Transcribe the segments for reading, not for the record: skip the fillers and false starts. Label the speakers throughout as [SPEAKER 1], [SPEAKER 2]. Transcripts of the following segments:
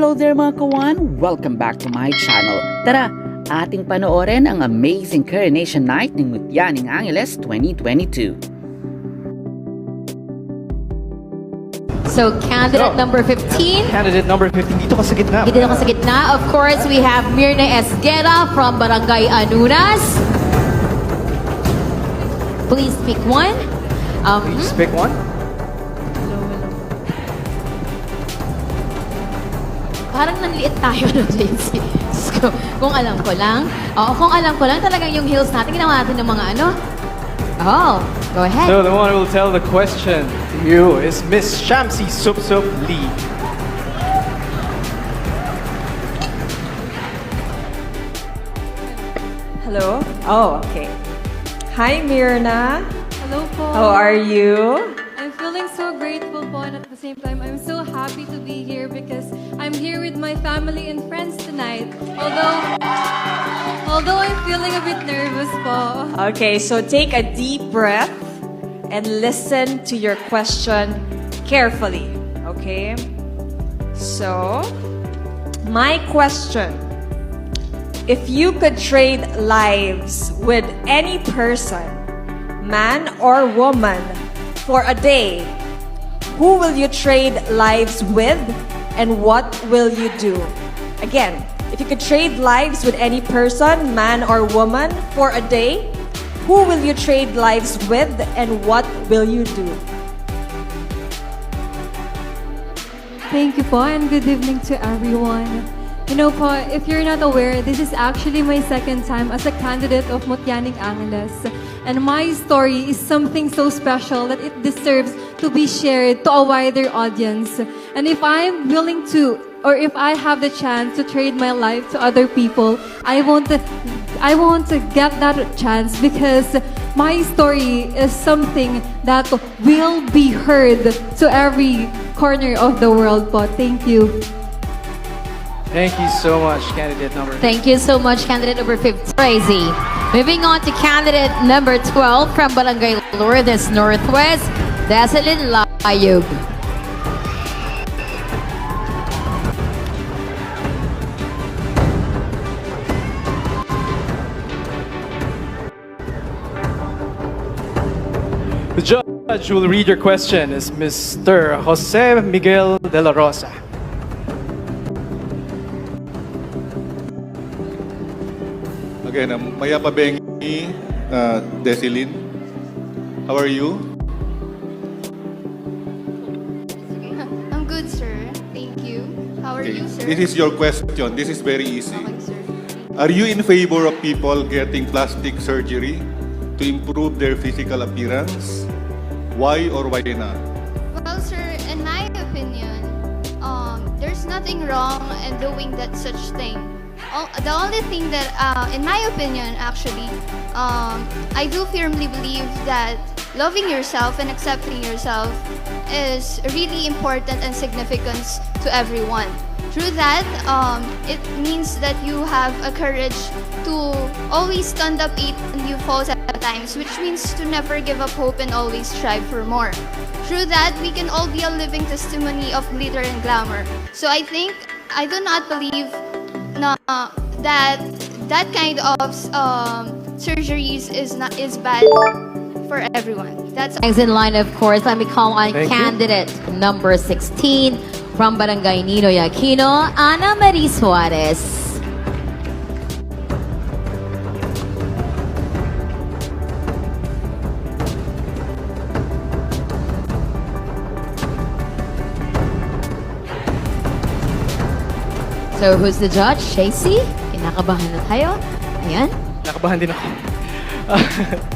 [SPEAKER 1] Hello there mga kawan! Welcome back to my channel. Tara, ating panoorin ang amazing Coronation Night ng Mutya Ning 2022.
[SPEAKER 2] So, candidate number 15.
[SPEAKER 3] Candidate number 15, dito ka sa gitna.
[SPEAKER 2] Dito ka sa gitna. Of course, we have Mirna Esguera from Barangay Anunas. Please pick one.
[SPEAKER 3] Please pick one.
[SPEAKER 2] Parang nanliit tayo ng JC. Kung alam ko lang. Kung alam ko lang, talagang yung heels natin, ginawa natin ng mga ano. Oh, go ahead.
[SPEAKER 3] So the one who will tell the question to you is Miss SHAMCEY SUPSUP Lee.
[SPEAKER 4] Hello? Oh, okay. Hi, Mirna.
[SPEAKER 5] Hello po.
[SPEAKER 4] How are you?
[SPEAKER 5] I'm feeling so grateful po, and at the same time, I'm so happy to be here because I'm here with my family and friends tonight. Although I'm feeling a bit nervous po.
[SPEAKER 4] Okay, so take a deep breath and listen to your question carefully. Okay? So, my question. If you could trade lives with any person, man or woman, for a day, who will you trade lives with and what will you do? Again, if you could trade lives with any person, man or woman, for a day, who will you trade lives with and what will you do?
[SPEAKER 5] Thank you po, and good evening to everyone. You know po, if you're not aware, this is actually my second time as a candidate of MUTYA NING. And my story is something so special that it deserves to be shared to a wider audience. And if I'm willing to, or if I have the chance to trade my life to other people, I want to get that chance because my story is something that will be heard to every corner of the world po. Thank you.
[SPEAKER 3] Thank you so much, candidate number 15.
[SPEAKER 2] Thank you so much, candidate number 15. Crazy. Moving on to candidate number 12 from Barangay Lourdes Northwest, Desalin Layug.
[SPEAKER 3] The judge who will read your question is Mr. Jose Miguel de la Rosa.
[SPEAKER 6] Again, Maya Pabengi, Desilin. How are you?
[SPEAKER 7] I'm good, sir. Thank you. How are you, sir?
[SPEAKER 6] This is your question. This is very easy.
[SPEAKER 7] Okay, sir.
[SPEAKER 6] Are you in favor of people getting plastic surgery to improve their physical appearance? Why or why not?
[SPEAKER 7] Well, sir, in my opinion, there's nothing wrong in doing that such thing. The only thing that, in my opinion, actually, I do firmly believe that loving yourself and accepting yourself is really important and significant to everyone. Through that, it means that you have a courage to always stand up even you fall at times, which means to never give up hope and always strive for more. Through that, we can all be a living testimony of glitter and glamour. So I do not believe that kind of surgeries is bad for everyone. That's
[SPEAKER 2] Next in line, of course, let me call on
[SPEAKER 3] Thank you.
[SPEAKER 2] candidate number 16 from Barangay Ninoy Aquino, Ana Marie Suarez. So, who's the judge? Shacy? Kinakabahan na tayo. Ayan.
[SPEAKER 3] Nakabahan din ako.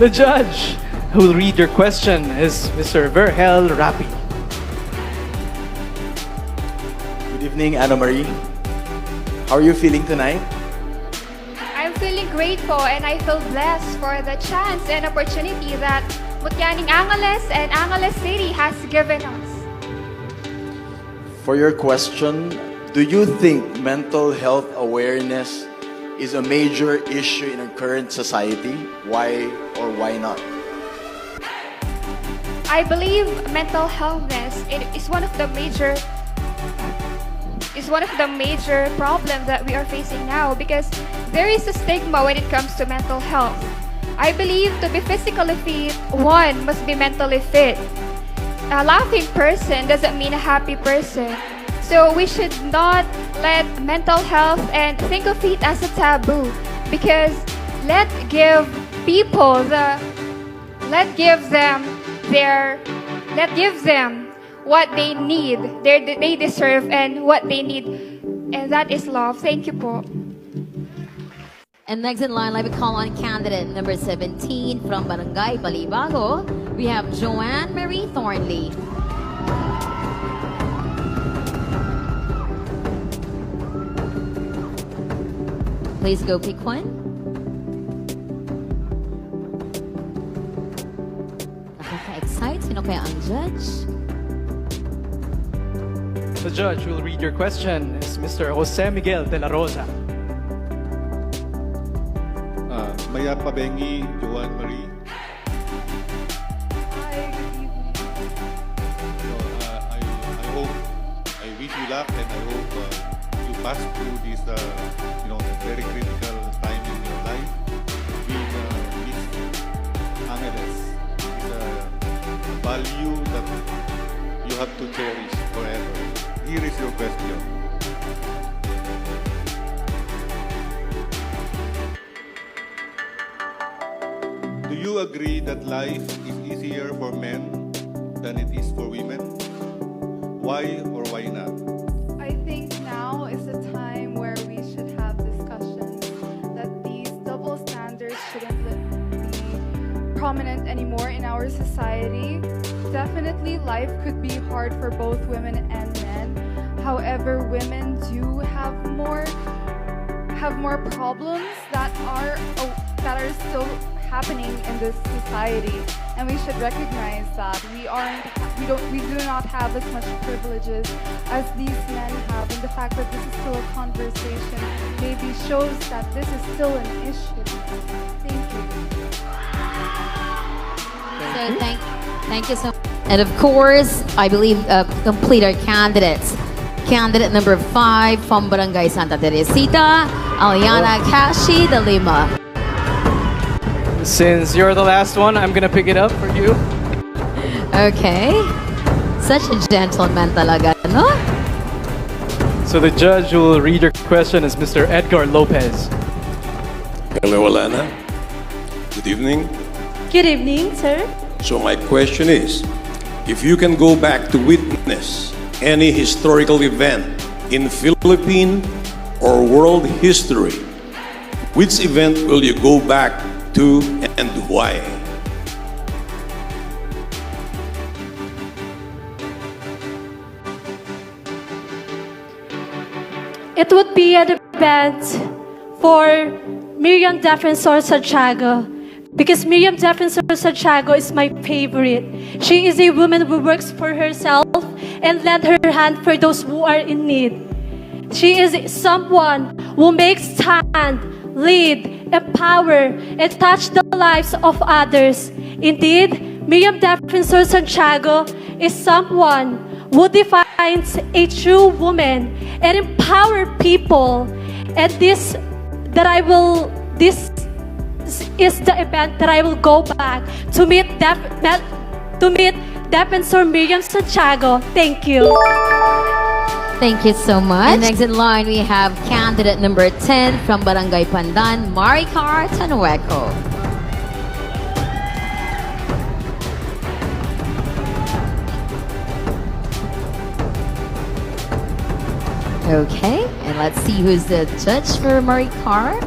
[SPEAKER 3] The judge who will read your question is Mr. Verhel Rapi.
[SPEAKER 8] Good evening, Anna Marie. How are you feeling tonight?
[SPEAKER 9] I'm feeling grateful and I feel blessed for the chance and opportunity that MUTYA NING and Angeles City has given us.
[SPEAKER 8] For your question, do you think mental health awareness is a major issue in our current society? Why or why not?
[SPEAKER 9] I believe mental healthness is one of the major is one of the major problems that we are facing now, because there is a stigma when it comes to mental health. I believe to be physically fit, one must be mentally fit. A laughing person doesn't mean a happy person. So we should not let mental health and think of it as a taboo, because let's give them what they need, they deserve, and what they need, and that is love. Thank you po.
[SPEAKER 2] And next in line, let me call on candidate number 17 from Barangay Balibago. We have Joanne Marie Thornley. Please go pick one. Nakaka-excite. Sino kaya ang judge?
[SPEAKER 3] The judge will read your question is Mr. Jose Miguel de la Rosa.
[SPEAKER 6] Maya Pabengi, Joanne Marie.
[SPEAKER 9] Hi, good evening.
[SPEAKER 6] I hope, I wish you luck, and I hope you pass through this, very critical time in your life. Being Miss Angeles is a value that you have to cherish forever. Here is your question. Do you agree that life is easier for men than it is for women? Why or why not?
[SPEAKER 10] I think now is the time where we should have discussions that these double standards shouldn't be prominent anymore in our society. Definitely life could be hard for both women and men. However, women do have more problems that are still happening in this society, and we should recognize that we do not have as much privileges as these men have, and the fact that this is still a conversation maybe shows that this is still an issue. Thank you.
[SPEAKER 2] So thank you so much. And of course, I believe complete our candidates. Candidate number 5 from Barangay Santa Teresita, Aliana Kashi de Lima.
[SPEAKER 3] Since you're the last one, I'm gonna pick it up for you.
[SPEAKER 2] Okay. Such a gentleman talaga, no?
[SPEAKER 3] So the judge who will read your question is Mr. Edgar Lopez.
[SPEAKER 11] Hello, Alana. Good evening.
[SPEAKER 12] Good evening, sir.
[SPEAKER 11] So my question is, if you can go back to witness any historical event in Philippine or world history, which event will you go back to and why?
[SPEAKER 12] It would be an event for Miriam Defensor Santiago, because Miriam Defensor Santiago is my favorite. She is a woman who works for herself and lend her hand for those who are in need. She is someone who makes stand, lead, empower, and touch the lives of others. Indeed, Miriam Defensor Santiago is someone who defines a true woman and empower people. And this is the event that I will go back to meet Defensor Miriam Santiago. Thank you.
[SPEAKER 2] Thank you so much. And next in line, we have candidate number 10 from Barangay Pandan, Maricar Tanueco. Okay, and let's see who's the judge for Maricar.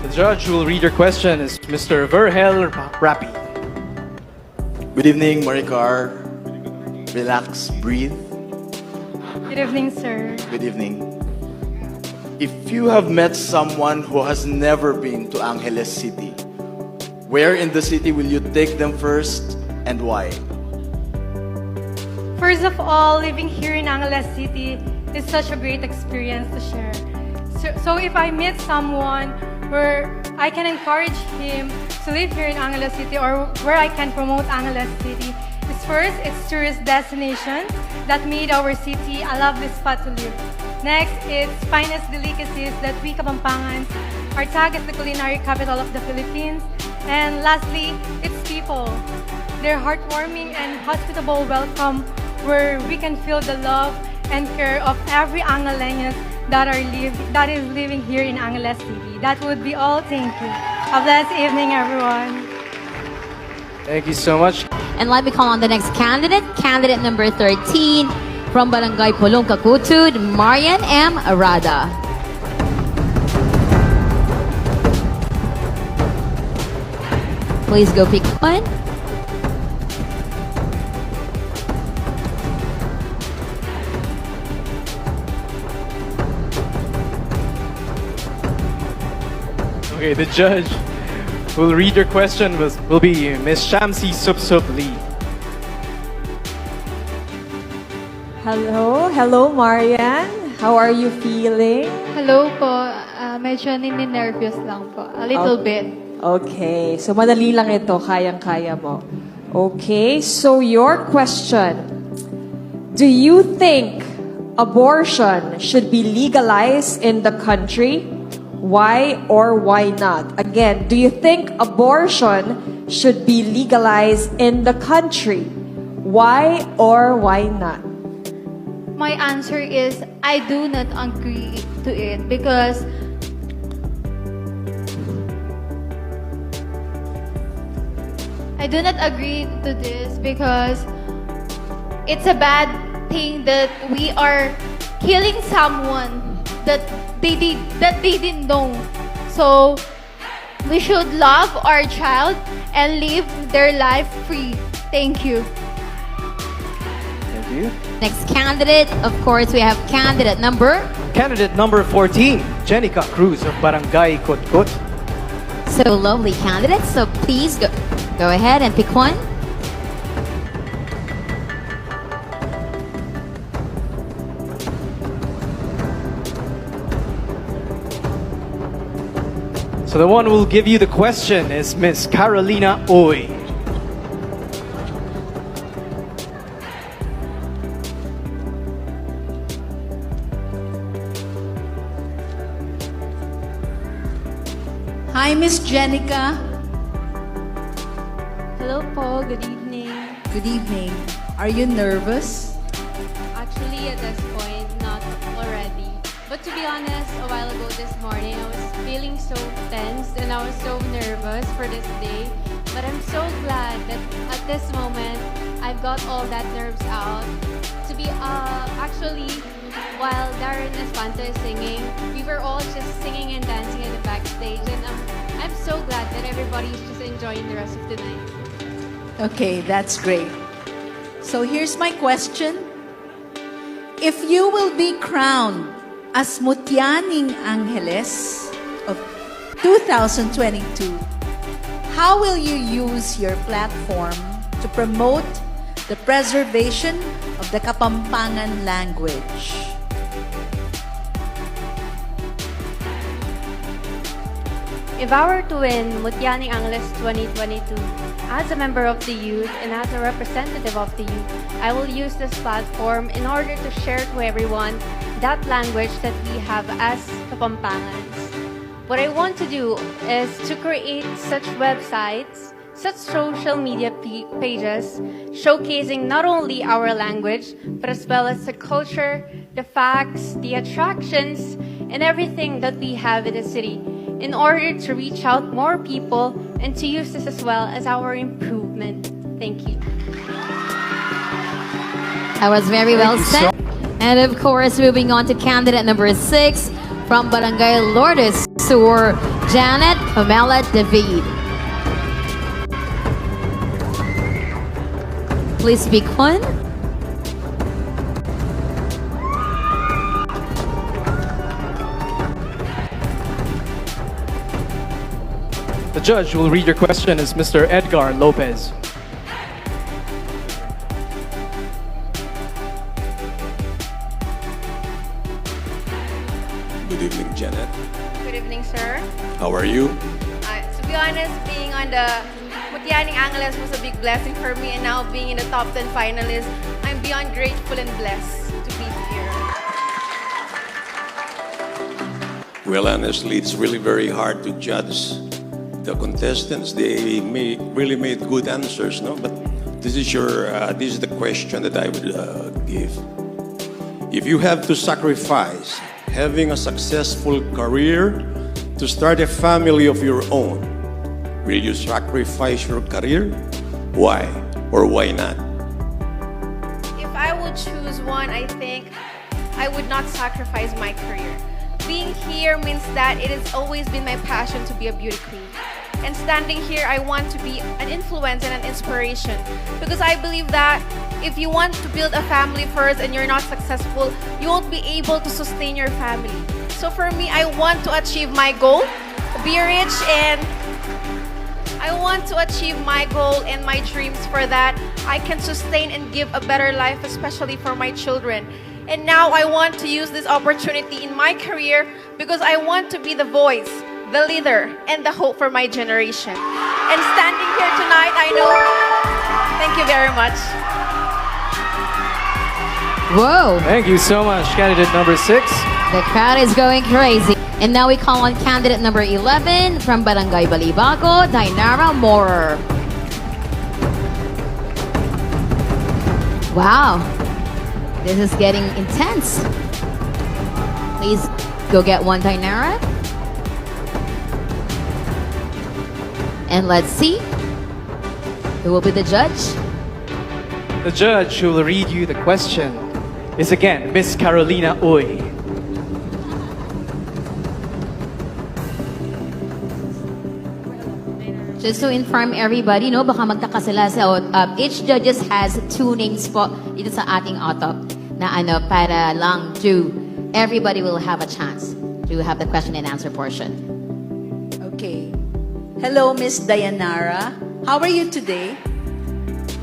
[SPEAKER 3] The judge who will read your question is Mr. Verhel Rapi.
[SPEAKER 8] Good evening, Maricar. Relax, breathe.
[SPEAKER 10] Good evening, sir.
[SPEAKER 8] Good evening. If you have met someone who has never been to Angeles City, where in the city will you take them first and why?
[SPEAKER 10] First of all, living here in Angeles City is such a great experience to share. So if I meet someone where I can encourage him to live here in Angeles City, or where I can promote Angeles City, is first, it's tourist destination.
[SPEAKER 12] that made our city a lovely spot to live. Next, its finest delicacies that we Kapampangans are tagged as the culinary capital of the Philippines. And lastly, its people. Their heartwarming and hospitable welcome where we can feel the love and care of every Angeleños that is living here in Angeles City. That would be all. Thank you. A blessed evening, everyone.
[SPEAKER 3] Thank you so much.
[SPEAKER 2] And let me call on the next candidate, candidate number 13 from Barangay Pulong Kakutud, Marian M. Arada. Please go pick one.
[SPEAKER 3] Okay, the judge who will read your question will be Miss SHAMCEY SUPSUP Lee.
[SPEAKER 4] Hello, Marian. How are you feeling?
[SPEAKER 9] Hello po. Medyo nini-nervous lang po. A little bit.
[SPEAKER 4] Okay, so madali lang ito, kayang-kaya mo. Okay, so your question. Do you think abortion should be legalized in the country? Why or why not? Again, do you think abortion should be legalized in the country? Why or why not?
[SPEAKER 9] My answer is I do not agree to it because it's a bad thing that we are killing someone that they didn't know. So we should love our child and live their life free. Thank you.
[SPEAKER 3] Thank you.
[SPEAKER 2] Next candidate, of course, we have candidate number
[SPEAKER 3] 14, Jenica Cruz of Barangay Kotkot.
[SPEAKER 2] So lovely candidate. So please go ahead and pick one.
[SPEAKER 3] So the one who will give you the question is Miss Carolina Oy.
[SPEAKER 13] Hi, Miss Jenica.
[SPEAKER 14] Hello po, good evening.
[SPEAKER 13] Good evening. Are you nervous?
[SPEAKER 14] Actually, at this point, not already. But to be honest, a while ago this morning, I was feeling so tense and I was so nervous for this day. But I'm so glad that at this moment, I've got all that nerves out. To be actually, while Darren Espanto is singing, we were all just singing and dancing in the backstage, and I'm so glad that everybody is just enjoying the rest of the night.
[SPEAKER 13] Okay, that's great. So here's my question. If you will be crowned as MUTYA NING Angeles of 2022, how will you use your platform to promote the preservation of the Kapampangan language?
[SPEAKER 14] If I were to win MUTYA NING Angeles 2022, as a member of the youth and as a representative of the youth, I will use this platform in order to share to everyone that language that we have as Kapampangans. What I want to do is to create such websites, such social media pages, showcasing not only our language, but as well as the culture, the facts, the attractions, and everything that we have in the city, in order to reach out more people and to use this as well as our improvement. Thank you.
[SPEAKER 2] That was very well said. And of course, moving on to candidate number 6 from Barangay Lourdes Sur, Janet Pamela David. Please speak one.
[SPEAKER 3] The judge who will read your question is Mr. Edgar Lopez.
[SPEAKER 11] Good evening, Janet.
[SPEAKER 15] Good evening, sir.
[SPEAKER 11] How are you?
[SPEAKER 15] To be honest, being on the MUTYA NING Angeles was a big blessing for me, and now being in the top 10 finalists, I'm I'm beyond grateful and blessed to be here.
[SPEAKER 11] Well, honestly, it's really very hard to judge the contestants. They really made good answers, no? But this is the question that I would give. If you have to sacrifice having a successful career to start a family of your own, will you sacrifice your career? Why or why not?
[SPEAKER 15] If I would choose one, I think I would not sacrifice my career. Being here means that it has always been my passion to be a beauty queen. And standing here, I want to be an influence and an inspiration. Because I believe that if you want to build a family first and you're not successful, you won't be able to sustain your family. So for me, I want to achieve my goal, be rich, and I want to achieve my goal and my dreams. For that, I can sustain and give a better life, especially for my children. And now I want to use this opportunity in my career because I want to be the voice, the leader, and the hope for my generation. And standing here tonight, I know. Thank you very much.
[SPEAKER 2] Whoa!
[SPEAKER 3] Thank you so much, candidate number 6.
[SPEAKER 2] The crowd is going crazy. And now we call on candidate number 11 from Barangay Balibago, Dainara Morer. Wow. This is getting intense. Please go get one, Dainara. And let's see who will be the judge.
[SPEAKER 3] The judge who will read you the question is again Miss Carolina Uy.
[SPEAKER 2] Just to inform everybody, no, baka magtaka sila. So, each judges has 2 names po dito sa ating auto na ano, para lang to everybody will have a chance to have the question and answer portion.
[SPEAKER 13] Okay. Hello, Miss Dayanara. How are you today?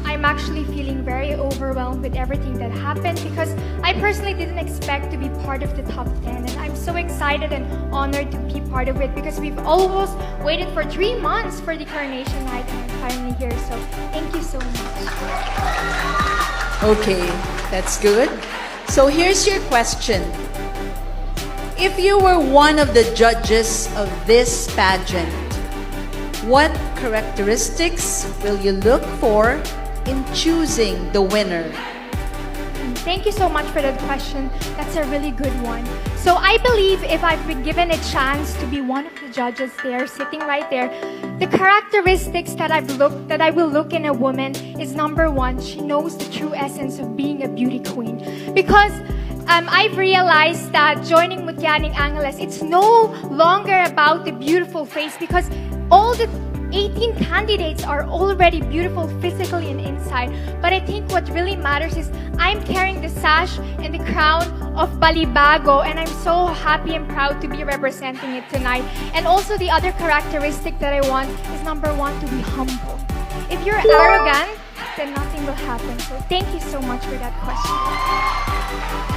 [SPEAKER 9] I'm actually feeling very overwhelmed with everything that happened because I personally didn't expect to be part of the top 10, and I'm so excited and honored to be part of it because we've almost waited for 3 months for the coronation night, and I'm finally here, so thank you so much.
[SPEAKER 13] Okay, that's good. So here's your question. If you were one of the judges of this pageant, what characteristics will you look for in choosing the winner?
[SPEAKER 9] Thank you so much for that question. That's a really good one. So I believe if I've been given a chance to be one of the judges there, sitting right there, the characteristics that I will look in a woman is number 1, she knows the true essence of being a beauty queen. Because I've realized that joining Mutya Ning Angeles, it's no longer about the beautiful face because all the 18 candidates are already beautiful physically and inside. But I think what really matters is I'm carrying the sash and the crown of Balibago, and I'm so happy and proud to be representing it tonight. And also the other characteristic that I want is number 1, to be humble. If you're arrogant, then nothing will happen. So thank you so much for that question.